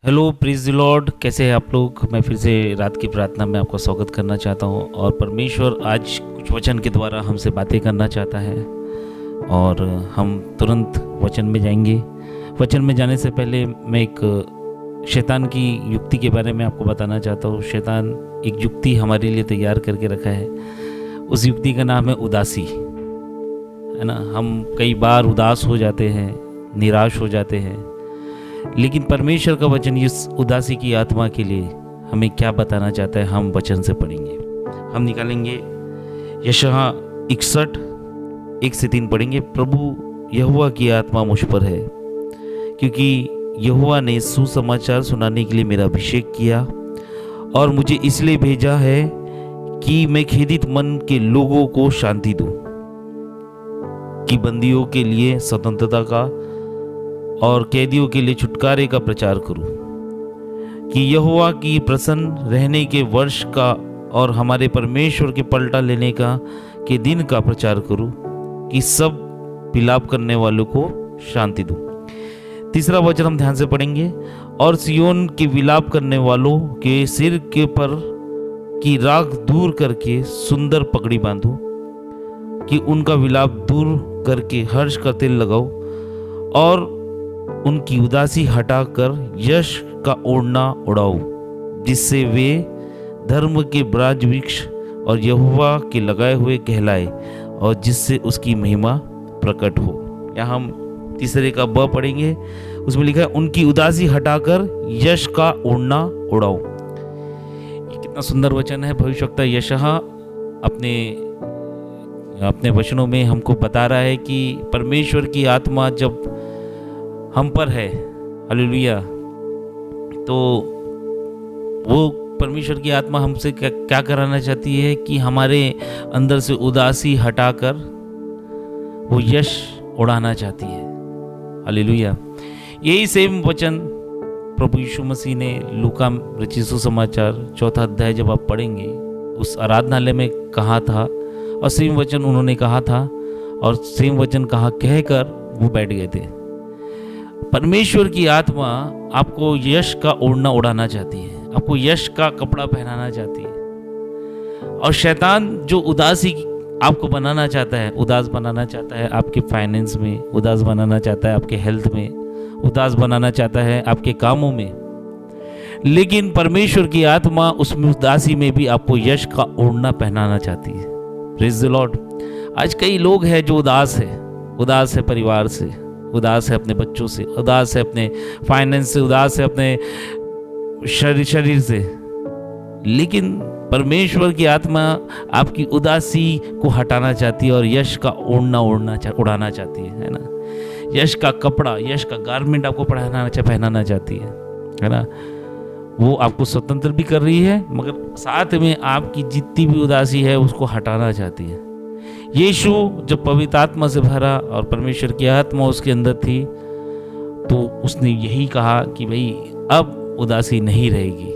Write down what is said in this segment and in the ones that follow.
Hello प्रीज the Lord, कैसे हैं आप लोग। मैं फिर से रात की प्रार्थना में आपका स्वागत करना चाहता हूं और परमेश्वर आज कुछ वचन के द्वारा हमसे बातें करना चाहता है और हम तुरंत वचन में जाएंगे। वचन में जाने से पहले मैं एक शैतान की युक्ति के बारे में आपको बताना चाहता हूं। शैतान एक युक्ति हमारे लिए तैयार करके रखा है। उस युक्ति का नाम है उदासी, है ना। हम कई बार उदास हो जाते हैं, निराश हो जाते हैं, लेकिन परमेश्वर का वचन इस उदासी की आत्मा के लिए हमें क्या बताना चाहता है, हम वचन से पढ़ेंगे। हम निकालेंगे यशायाह 61 1-3 पढ़ेंगे। प्रभु यहोवा की आत्मा मुझ पर है, क्योंकि यहोवा ने सुसमाचार सुनाने के लिए मेरा अभिषेक किया और मुझे इसलिए भेजा है कि मैं खेदित मन के लोगों को शांति दूं, कि बंदियों के लिए स्वतंत्रता का और कैदियों के लिए छुटकारे का प्रचार करूं, कि यहोवा की प्रसन्न रहने के वर्ष का और हमारे परमेश्वर के पलटा लेने का के दिन का प्रचार करूं, कि सब विलाप करने वालों को शांति दूं। तीसरा वचन हम ध्यान से पढ़ेंगे। और सियोन के विलाप करने वालों के सिर के पर की राख दूर करके सुंदर पगड़ी बांधो, कि उनका विलाप दूर करके हर्ष का तेल लगाओ और उनकी उदासी हटाकर यश का ओढ़ना उड़ाओ, जिससे वे धर्म के ब्राज वृक्ष और यहोवा के लगाए हुए कहलाए और जिससे उसकी महिमा प्रकट हो। यहाँ हम तीसरे का ब पढ़ेंगे। उसमें लिखा है उनकी उदासी हटाकर यश का ओढ़ना उड़ाओ। ये कितना सुंदर वचन है। भविष्यवक्ता यशायाह अपने वचनों में हमको बता रहा है कि परमेश्वर की आत्मा जब हम पर है, हालेलुया, तो वो परमेश्वर की आत्मा हमसे क्या कराना चाहती है कि हमारे अंदर से उदासी हटाकर वो यश उड़ाना चाहती है। हालेलुया। यही सेम वचन प्रभु यीशु मसीह ने लूका रचित सुसमाचार 4 अध्याय जब आप पढ़ेंगे, उस आराधनालय में कहा था और सेम वचन उन्होंने कहा था और सेम वचन कहा कहकर वो बैठ गए थे। परमेश्वर की आत्मा आपको यश का ओढ़ना उड़ाना चाहती है, आपको यश का कपड़ा पहनाना चाहती है। और शैतान जो उदासी आपको बनाना चाहता है, उदास बनाना चाहता है आपके फाइनेंस में, उदास बनाना चाहता है आपके हेल्थ में, उदास बनाना चाहता है आपके कामों में, लेकिन परमेश्वर की आत्मा उसमें उदासी में भी आपको यश का ओढ़ना पहनाना चाहती है। Praise the Lord. आज कई लोग हैं जो उदास है परिवार से, उदास है अपने बच्चों से, उदास है अपने फाइनेंस से, उदास है अपने शरीर से, लेकिन परमेश्वर की आत्मा आपकी उदासी को हटाना चाहती है और यश का ओढ़ना उड़ाना चाहती है ना। यश का कपड़ा, यश का गारमेंट आपको पहनाना चाहती है ना। वो आपको स्वतंत्र भी कर रही है, मगर साथ में आपकी जितनी भी उदासी है उसको हटाना चाहती है। यीशु जब पवित्र आत्मा से भरा और परमेश्वर की आत्मा उसके अंदर थी, तो उसने यही कहा कि भाई अब उदासी नहीं रहेगी,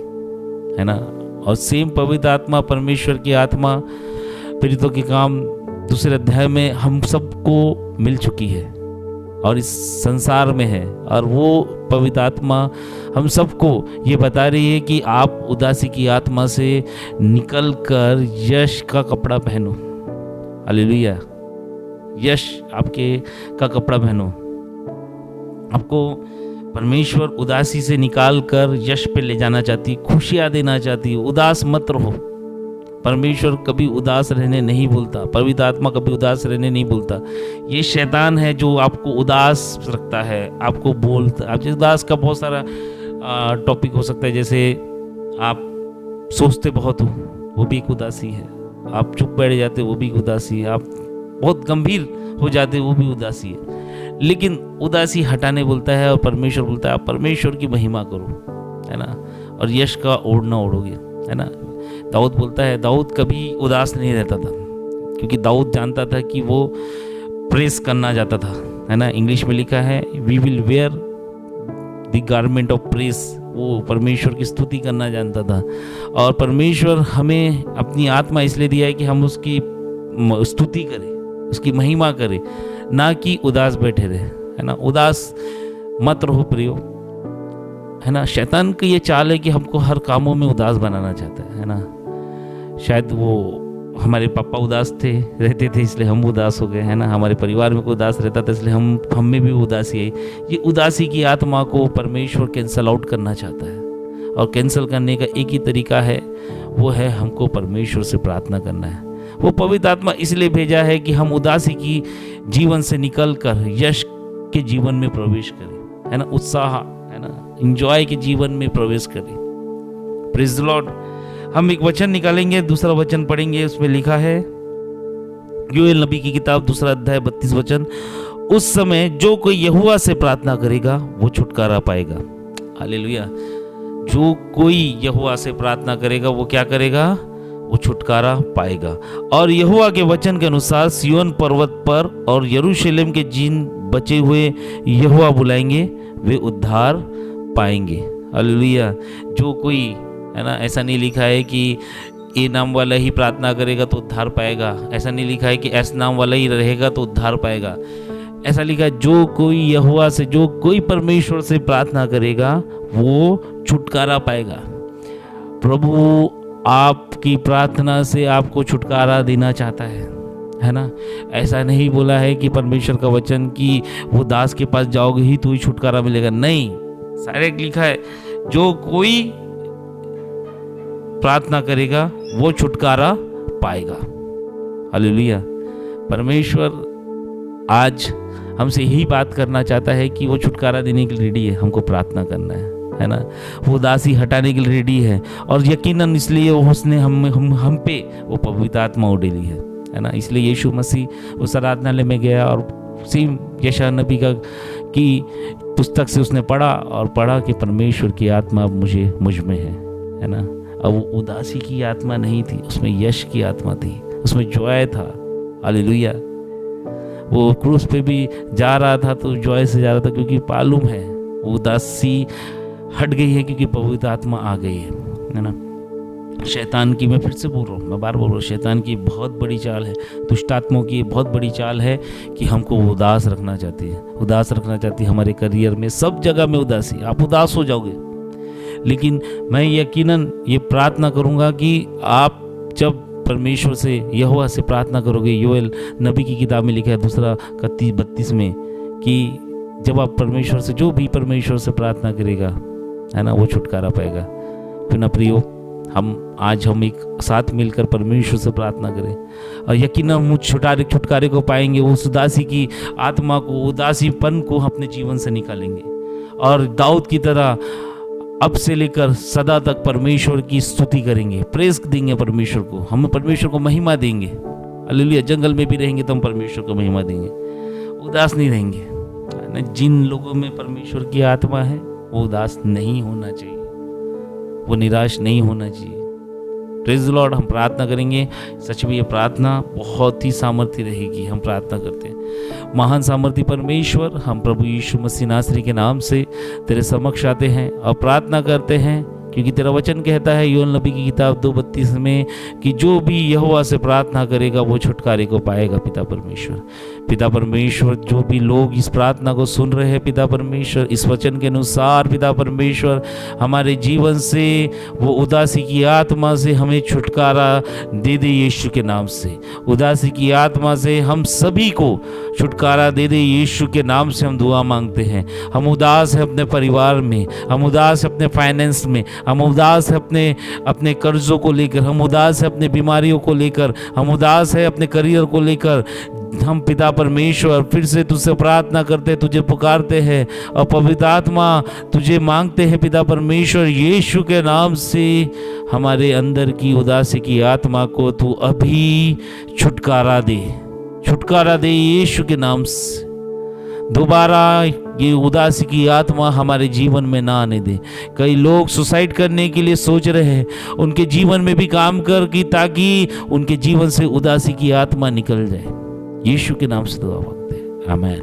है ना। और सेम पवित्र आत्मा, परमेश्वर की आत्मा प्रेरितों के काम 2 अध्याय में हम सबको मिल चुकी है और इस संसार में है, और वो पवित्र आत्मा हम सबको ये बता रही है कि आप उदासी की आत्मा से निकल कर यश का कपड़ा पहनो। हालेलुया। यश आपके का कपड़ा पहनो। आपको परमेश्वर उदासी से निकाल कर यश पे ले जाना चाहती, खुशियाँ देना चाहती। उदास मत रहो। परमेश्वर कभी उदास रहने नहीं बोलता, पवित्र आत्मा कभी उदास रहने नहीं बोलता। ये शैतान है जो आपको उदास रखता है, आपको बोलता। आप उदास का बहुत सारा टॉपिक हो सकता है, जैसे आप सोचते बहुत हो, वो भी एक उदासी है। आप चुप बैठ जाते, वो भी उदासी है। आप बहुत गंभीर हो जाते, वो भी उदासी है। लेकिन उदासी हटाने बोलता है और परमेश्वर बोलता है आप परमेश्वर की महिमा करो, है ना, और यश का ओढ़ना ओढ़ोगे, है ना। दाऊद बोलता है, दाऊद कभी उदास नहीं रहता था, क्योंकि दाऊद जानता था कि वो प्रेस करना चाहता था, है ना। इंग्लिश में लिखा है we will wear the garment of praise. वो परमेश्वर की स्तुति करना जानता था, और परमेश्वर हमें अपनी आत्मा इसलिए दिया है कि हम उसकी स्तुति करें, उसकी महिमा करें, ना कि उदास बैठे रहे, है ना। उदास मत रहो प्रियो। है ना। शैतान की ये चाल है कि हमको हर कामों में उदास बनाना चाहता है ना। शायद वो हमारे पापा उदास रहते थे इसलिए हम उदास हो गए, है ना। हमारे परिवार में कोई उदास रहता था इसलिए हम में भी उदासी आई। ये उदासी की आत्मा को परमेश्वर कैंसल आउट करना चाहता है, और कैंसल करने का एक ही तरीका है, वो है हमको परमेश्वर से प्रार्थना करना है। वो पवित्र आत्मा इसलिए भेजा है कि हम उदासी की जीवन से निकल कर यश के जीवन में प्रवेश करें, है ना। उत्साह, है ना, एंजॉय के जीवन में प्रवेश करें। Praise the Lord. हम एक वचन निकालेंगे, दूसरा वचन पढ़ेंगे। उसमें लिखा है, योएल नबी की किताब 2 अध्याय 32 वचन, उस समय जो कोई यहोवा से प्रार्थना करेगा वो छुटकारा पाएगा। हालेलुया। जो कोई यहोवा से प्रार्थना करेगा वो क्या करेगा? वो छुटकारा पाएगा। और यहोवा के वचन के अनुसार सिय्योन पर्वत पर और यरूशलेम के जिन बचे हुए यहोवा बुलाएंगे वे उद्धार पाएंगे। हालेलुया। जो कोई, है ना, ऐसा नहीं लिखा है कि ए नाम वाला ही प्रार्थना करेगा तो उद्धार पाएगा। ऐसा नहीं लिखा है कि एस नाम वाला ही रहेगा तो उद्धार पाएगा। ऐसा लिखा है जो कोई यहोवा से, जो कोई परमेश्वर से प्रार्थना करेगा वो छुटकारा पाएगा। प्रभु आपकी प्रार्थना से आपको छुटकारा देना चाहता है ना। ऐसा नहीं बोला है कि परमेश्वर का वचन कि वो दास के पास जाओगे ही तो ही छुटकारा मिलेगा, नहीं। डायरेक्ट लिखा है जो कोई प्रार्थना करेगा वो छुटकारा पाएगा। हालेलुया। परमेश्वर आज हमसे यही बात करना चाहता है कि वो छुटकारा देने के लिए रेडी है, हमको प्रार्थना करना है ना। वो उदासी हटाने के लिए रेडी है, और यकीनन इसलिए उसने हम पे वो पवित्र आत्मा उड़ेली है ना। इसलिए यीशु मसीह उस आराधनालय में गया और सेम यशायाह नबी की पुस्तक से उसने पढ़ा कि परमेश्वर की आत्मा मुझ में है ना। अब वो उदासी की आत्मा नहीं थी, उसमें यश की आत्मा थी, उसमें जॉय था। हालेलुया। वो क्रूस पे भी जा रहा था तो जॉय से जा रहा था, क्योंकि मालूम है वो उदासी हट गई है, क्योंकि पवित्र आत्मा आ गई है ना। शैतान की, मैं फिर से बोल रहा हूँ, मैं बार बोल रहा हूँ, शैतान की बहुत बड़ी चाल है, दुष्ट आत्माओं की बहुत बड़ी चाल है कि हमको उदास रखना चाहती है। उदास रखना चाहती है हमारे करियर में, सब जगह में उदासी। आप उदास हो जाओगे, लेकिन मैं यकीनन ये प्रार्थना करूँगा कि आप जब परमेश्वर से, यहोवा से प्रार्थना करोगे, योएल नबी की किताब में लिखा है 2:32 में कि जब आप परमेश्वर से, जो भी परमेश्वर से प्रार्थना करेगा, है ना, वो छुटकारा पाएगा। फिर ना प्रियो, हम एक साथ मिलकर परमेश्वर से प्रार्थना करें, और यकीनन हम छुटकारे को पाएंगे। उस उदासी की आत्मा को, उदासीपन को अपने जीवन से निकालेंगे, और दाऊद की तरह अब से लेकर सदा तक परमेश्वर की स्तुति करेंगे, प्रेज देंगे परमेश्वर को। हम परमेश्वर को महिमा देंगे। हालेलुया। जंगल में भी रहेंगे तो हम परमेश्वर को महिमा देंगे, उदास नहीं रहेंगे। जिन लोगों में परमेश्वर की आत्मा है वो उदास नहीं होना चाहिए, वो निराश नहीं होना चाहिए। Praise the Lord. हम प्रार्थना करेंगे। सच में ये प्रार्थना बहुत ही सामर्थ्य रहेगी। हम प्रार्थना करते हैं। महान सामर्थ्य परमेश्वर, हम प्रभु यीशु मसीह नासरी के नाम से तेरे समक्ष आते हैं और प्रार्थना करते हैं, क्योंकि तेरा वचन कहता है योएल नबी की किताब 2:32 में कि जो भी यहोवा से प्रार्थना करेगा वो छुटकारे को पाएगा। पिता परमेश्वर, जो भी लोग इस प्रार्थना को सुन रहे हैं, पिता परमेश्वर, इस वचन के अनुसार पिता परमेश्वर, हमारे जीवन से वो उदासी की आत्मा से हमें छुटकारा दे दे यीशु के नाम से। उदासी की आत्मा से हम सभी को छुटकारा दे दे यीशु के नाम से हम दुआ मांगते हैं। हम उदास हैं अपने परिवार में, हम उदास हैं अपने फाइनेंस में, हम उदास है अपने कर्जों को लेकर, हम उदास है अपने बीमारियों को लेकर, हम उदास है अपने करियर को लेकर। हम पिता परमेश्वर फिर से तुझसे प्रार्थना करते, तुझे पुकारते हैं, और पवित्र आत्मा तुझे मांगते हैं पिता परमेश्वर, यीशु के नाम से हमारे अंदर की उदासी की आत्मा को तू अभी छुटकारा दे यीशु के नाम से। दोबारा ये उदासी की आत्मा हमारे जीवन में ना आने दे। कई लोग सुसाइड करने के लिए सोच रहे हैं, उनके जीवन में भी काम कर कि ताकि उनके जीवन से उदासी की आत्मा निकल जाए। यीशु के नाम से दुआ मांगते हैं, आमीन।